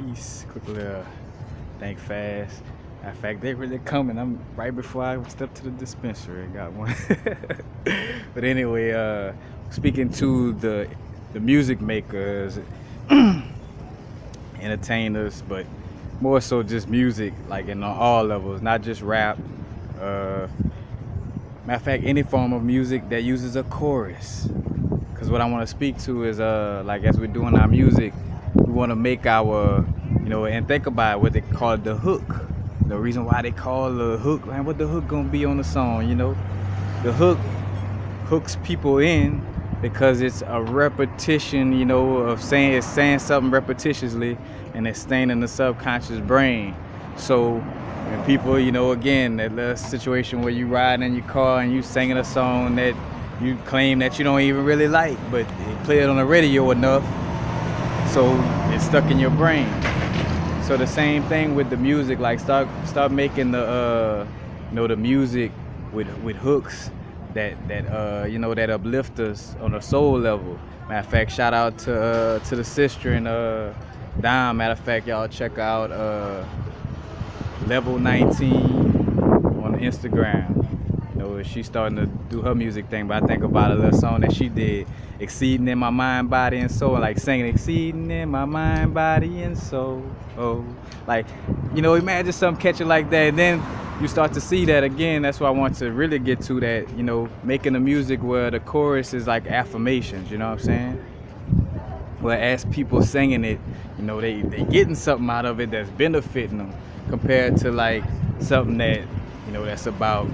Peace. Quick little think fast. In fact, they really coming. I'm right before I step to the dispensary. I got one. But anyway, speaking to the music makers, entertainers, but more so just music, like in all levels, not just rap. Uh, Matter of fact, any form of music that uses a chorus. Because what I want to speak to is like as we're doing our music, we want to make our, and think about what they call the hook. The reason why they call the hook, man, what the hook gonna be on the song, the hook hooks people in because it's a repetition, of saying something repetitiously, and it's staying in the subconscious brain. So when people, again, that little situation where you riding in your car and you singing a song that you claim that you don't even really like, but they play it on the radio enough, so it's stuck in your brain. So the same thing with the music, like start making the music with hooks that uplift us on a soul level. Matter of fact, shout out to the sister and Dime. Matter of fact, y'all check out Level 19 on Instagram. She's starting to do her music thing, but I think about a little song that she did, exceeding in my mind, body, and soul, like singing exceeding in my mind, body, and soul. Oh, like, imagine something catching like that, and then you start to see that again. That's why I want to really get to that, making the music where the chorus is like affirmations, you know what I'm saying? Where as people singing it, they getting something out of it that's benefiting them, compared to like something that that's about,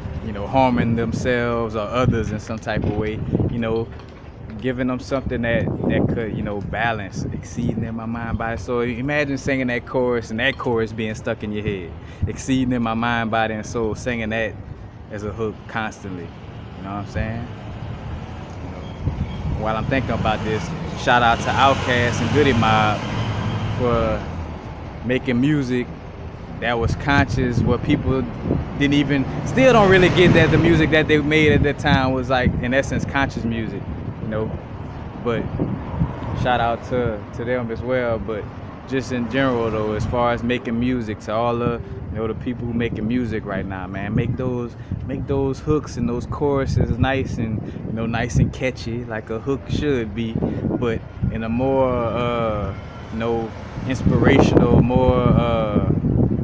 harming themselves or others in some type of way, giving them something that could, balance, exceeding in my mind, body. So imagine singing that chorus and that chorus being stuck in your head, exceeding in my mind, body, and soul, singing that as a hook constantly. You know what I'm saying? While I'm thinking about this, shout out to Outkast and Goody Mob for making music that was conscious, where people still don't really get that the music that they made at that time was like, in essence, conscious music, but shout out to them as well. But just in general though, as far as making music, to all the the people who making music right now, man, make those hooks and those choruses nice and nice and catchy, like a hook should be, but in a more inspirational, more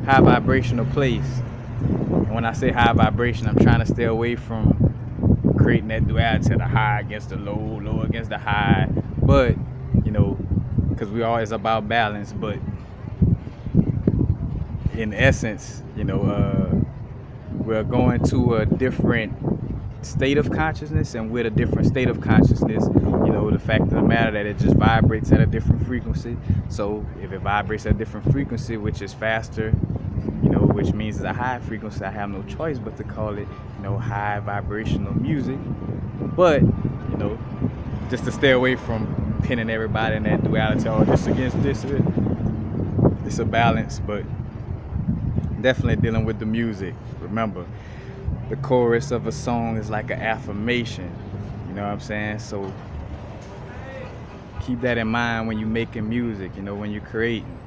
high vibrational place. And when I say high vibration, I'm trying to stay away from creating that duality, the high against the low, low against the high, but because we always about balance. But in essence, we're going to a different state of consciousness, and with a different state of consciousness, the fact of the matter that it just vibrates at a different frequency. So if it vibrates at a different frequency, which is faster, which means it's a high frequency, I have no choice but to call it, high vibrational music. But, just to stay away from pinning everybody in that duality, or this against this, it's a balance. But definitely dealing with the music. Remember, the chorus of a song is like an affirmation, you know what I'm saying? So keep that in mind when you're making music, when you're creating.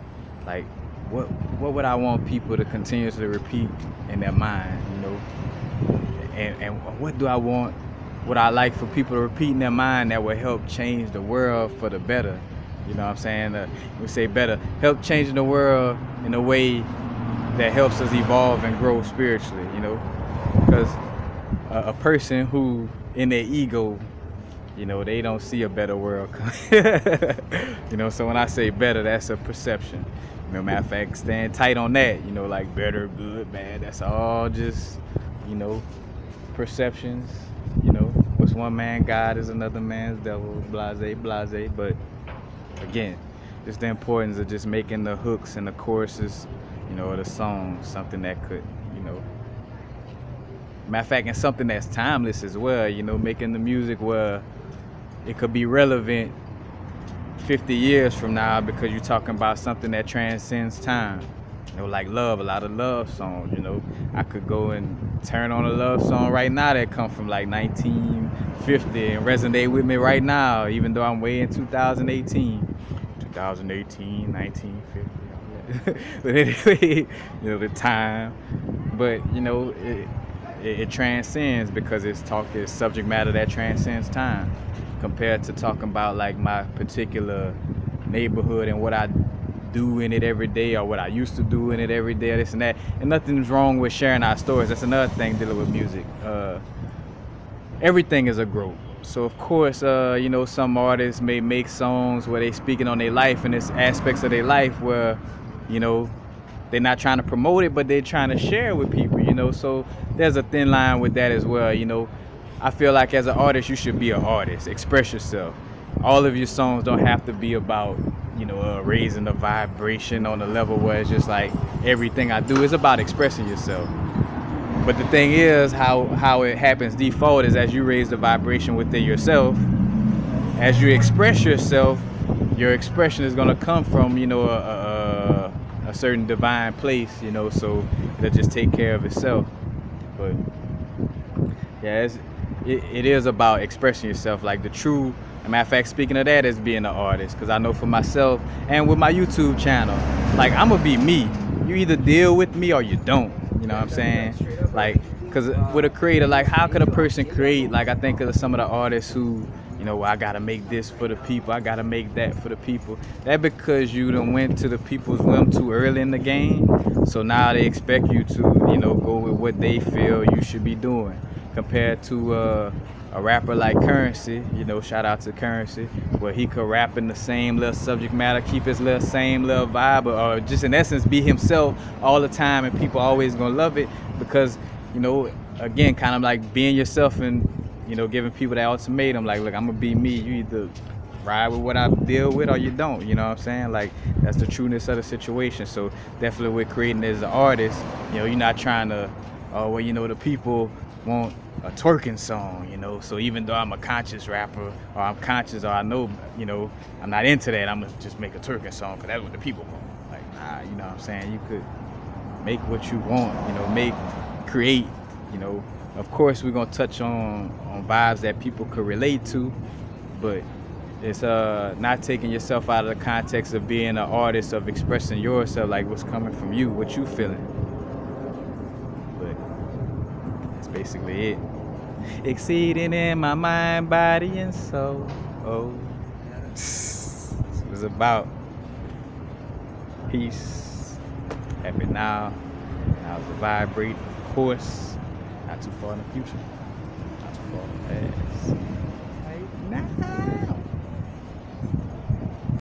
Like, what would I want people to continuously repeat in their mind, and what would I like for people to repeat in their mind that will help change the world for the better? You know what I'm saying? We say better, help changing the world in a way that helps us evolve and grow spiritually, because a person who in their ego, they don't see a better world. So when I say better, that's a perception. Matter of fact, stand tight on that, like better, good, bad, that's all just, perceptions. What's one man God is another man's devil, blase, blase. But again, just the importance of just making the hooks and the choruses, of the song, something that could, matter of fact, and something that's timeless as well, making the music where it could be relevant 50 years from now, because you're talking about something that transcends time. Like love, a lot of love songs, I could go and turn on a love song right now that come from like 1950 and resonate with me right now, even though I'm way in 2018, 2018, 1950. But anyway, the time. But it transcends because it's subject matter that transcends time, compared to talking about like my particular neighborhood and what I do in it every day, or what I used to do in it every day, this and that. And nothing's wrong with sharing our stories. That's another thing dealing with music. Everything is a growth. So of course, some artists may make songs where they speaking on their life, and it's aspects of their life where, they're not trying to promote it, but they're trying to share it with people, So there's a thin line with that as well, I feel like as an artist, you should be an artist. Express yourself. All of your songs don't have to be about, raising the vibration on the level where it's just like everything I do is about expressing yourself. But the thing is, how it happens default is as you raise the vibration within yourself, as you express yourself, your expression is going to come from, a certain divine place, so it'll just take care of itself. But yeah, it is about expressing yourself. Like the true, matter of fact, speaking of that, is being an artist. Because I know for myself and with my YouTube channel, like I'm gonna be me. You either deal with me or you don't. You know what I'm saying? Like, because with a creator, like how could a person create? Like I think of some of the artists who, I gotta make this for the people, I gotta make that for the people. That because you done went to the people's whim too early in the game. So now they expect you to, go with what they feel you should be doing. Compared to a rapper like Currency, shout out to Currency, where he could rap in the same little subject matter, keep his little same little vibe, or just in essence be himself all the time, and people always gonna love it because, again, kind of like being yourself and, giving people that ultimatum, like, look, I'm gonna be me. You either ride with what I deal with or you don't, you know what I'm saying? Like, that's the trueness of the situation. So definitely with creating as an artist, you're not trying to, the people want a twerking song, so even though I'm a conscious rapper, or I'm conscious, or I know, I'm not into that, I'm gonna just make a twerking song because that's what the people want. Like, nah, you know what I'm saying? You could make what you want, create, Of course, we're gonna touch on vibes that people could relate to, but it's not taking yourself out of the context of being an artist, of expressing yourself, like what's coming from you, what you feeling. But that's basically it. Exceeding in my mind, body, and soul. Oh, it's about peace, happy now. Now to vibrate, of course. Not too far in the future, not too far in the past. Right now.